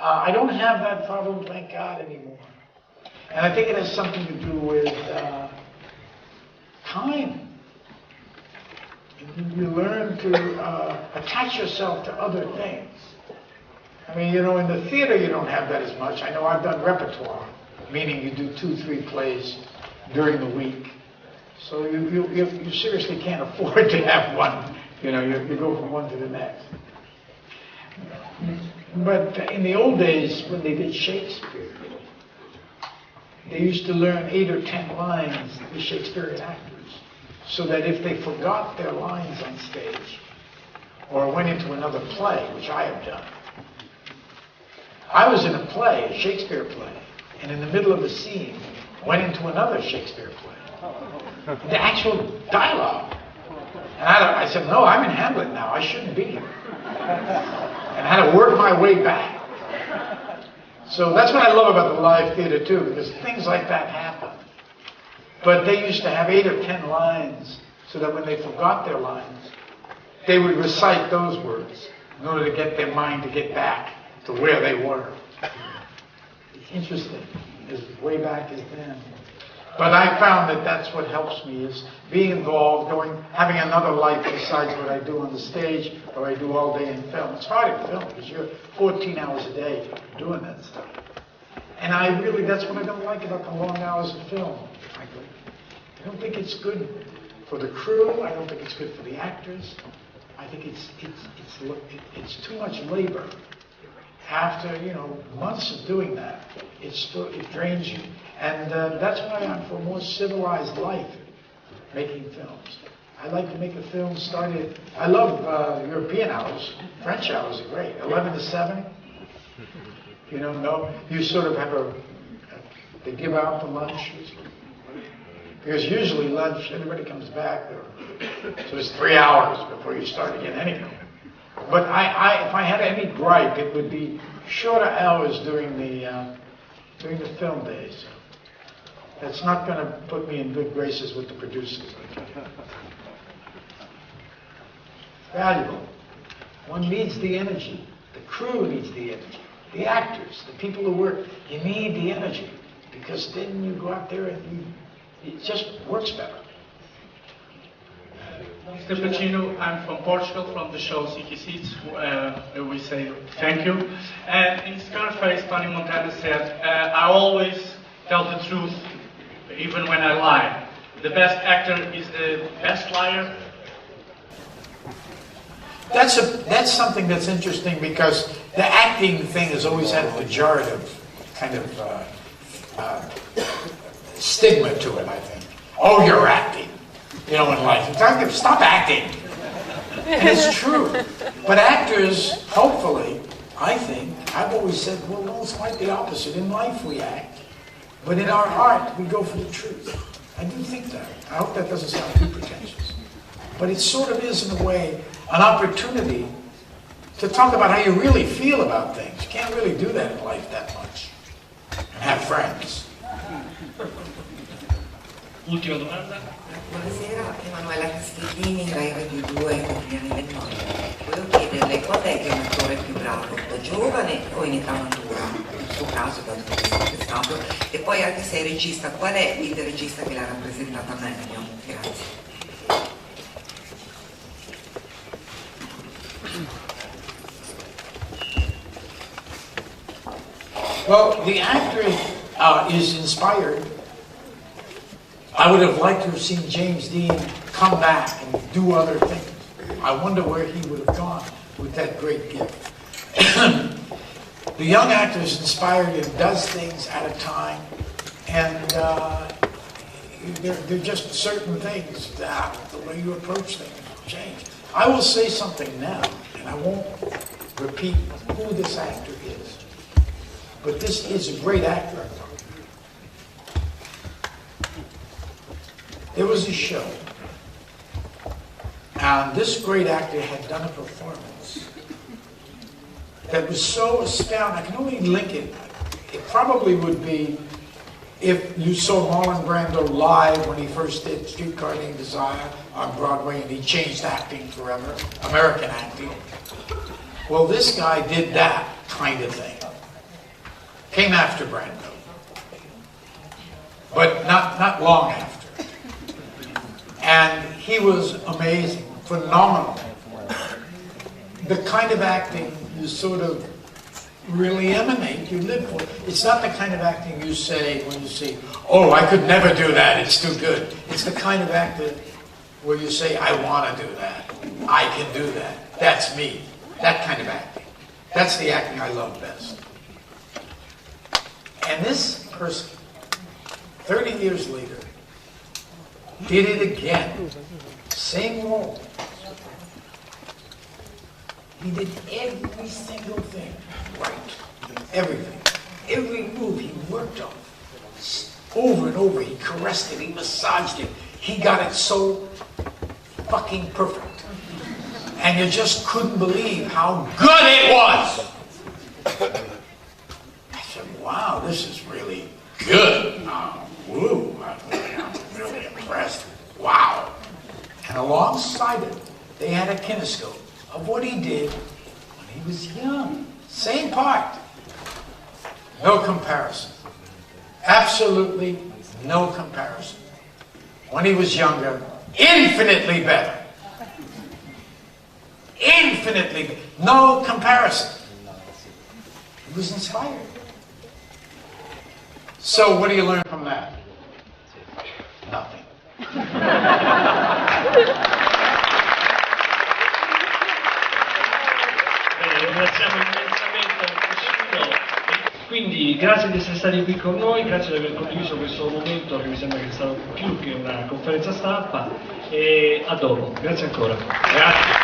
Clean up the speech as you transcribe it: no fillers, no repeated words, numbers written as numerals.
I don't have that problem, thank God, anymore. And I think it has something to do with time. You learn to attach yourself to other things. I mean, you know, in the theater you don't have that as much. I know I've done repertoire, meaning you do 2, 3 plays during the week. So you seriously can't afford to have one. You know, you go from one to the next. But in the old days, when they did Shakespeare, they used to learn 8 or 10 lines, the Shakespearean actors, so that if they forgot their lines on stage, or went into another play, which I have done. I was in a play, a Shakespeare play, and in the middle of a scene, went into another Shakespeare play. The actual dialogue. And I said, no, I'm in Hamlet now, I shouldn't be here. And I had to work my way back. So that's what I love about the live theater too, because things like that happen. But they used to have 8 or 10 lines, so that when they forgot their lines, they would recite those words in order to get their mind to get back to where they were. It's interesting, as way back as then. But I found that that's what helps me, is being involved, having another life besides what I do on the stage or I do all day in film. It's hard in film because you're 14 hours a day doing that stuff. And that's what I don't like about the long hours of film, frankly. I don't think it's good for the crew. I don't think it's good for the actors. I think it's too much labor. After, you know, months of doing that, it drains you. And that's why I'm for a more civilized life, making films. I like to make a film started. I love European hours. French hours are great. 11 to 7. You know, you sort of have they give out the lunch. Because usually lunch, everybody comes back, so it's 3 hours before you start again anyway. But if I had any gripe, it would be shorter hours during the film days. That's not going to put me in good graces with the producers. Valuable. One needs the energy. The crew needs the energy. The actors, the people who work, you need the energy. Because then you go out there and it just works better. Mr. Pacino, I'm from Portugal, from the show Siki Seats, where we say thank you. And in Scarface, Tony Montana said, I always tell the truth, even when I lie. The best actor is the best liar. That's something that's interesting, because the acting thing has always had a pejorative kind of stigma to it, I think. Oh, you're acting. You know, in life. Stop acting. And it's true. But actors, hopefully, I think, I've always said, well, no, it's quite the opposite. In life we act, but in our heart we go for the truth. I do think that. I hope that doesn't sound too pretentious. But it sort of is, in a way, an opportunity to talk about how you really feel about things. You can't really do that in life that much. And have friends. Ultima domanda. Buonasera, Emanuela Castiglini, Rai Radio 2 per gli anni 29. Volevo chiederle qual è che è un attore più bravo, da giovane o in età matura, nel suo caso, dato che è sempre stato, e poi anche se è regista, qual è il regista che l'ha rappresentata meglio? Grazie. Well, the actor is inspired. I would have liked to have seen James Dean come back and do other things. I wonder where he would have gone with that great gift. The young actor is inspired and does things at a time, and they're just certain things that the way you approach things will change. I will say something now, and I won't repeat who this actor is, but this is a great actor. There was a show, and this great actor had done a performance that was so astounding. I can only link it. It probably would be if you saw Marlon Brando live when he first did Streetcar Named Desire on Broadway, and he changed acting forever, American acting. Well, this guy did that kind of thing. came after Brando, but not long after. And he was amazing, phenomenal. The kind of acting you sort of really emanate, you live for. It's not the kind of acting you say when you say, oh, I could never do that, it's too good. It's the kind of acting where you say, I want to do that, I can do that, that's me. That kind of acting. That's the acting I love best. And this person, 30 years later, did it again. Same role. He did every single thing right. Everything. Every move he worked on. Over and over, he caressed it, he massaged it. He got it so fucking perfect. And you just couldn't believe how good it was. I said, wow, this is really good. Woo, I'm really impressed. Wow. And alongside it, they had a kinescope of what he did when he was young. Same part. No comparison. Absolutely no comparison. When he was younger, infinitely better. Infinitely, no comparison. He was inspired. So what do you learn from that? Nothing. Ringraziamo immensamente Pacino. Quindi grazie di essere stati qui con noi, grazie di aver condiviso questo momento che mi sembra che è stato più che una conferenza stampa, e a dopo. Grazie ancora. Grazie.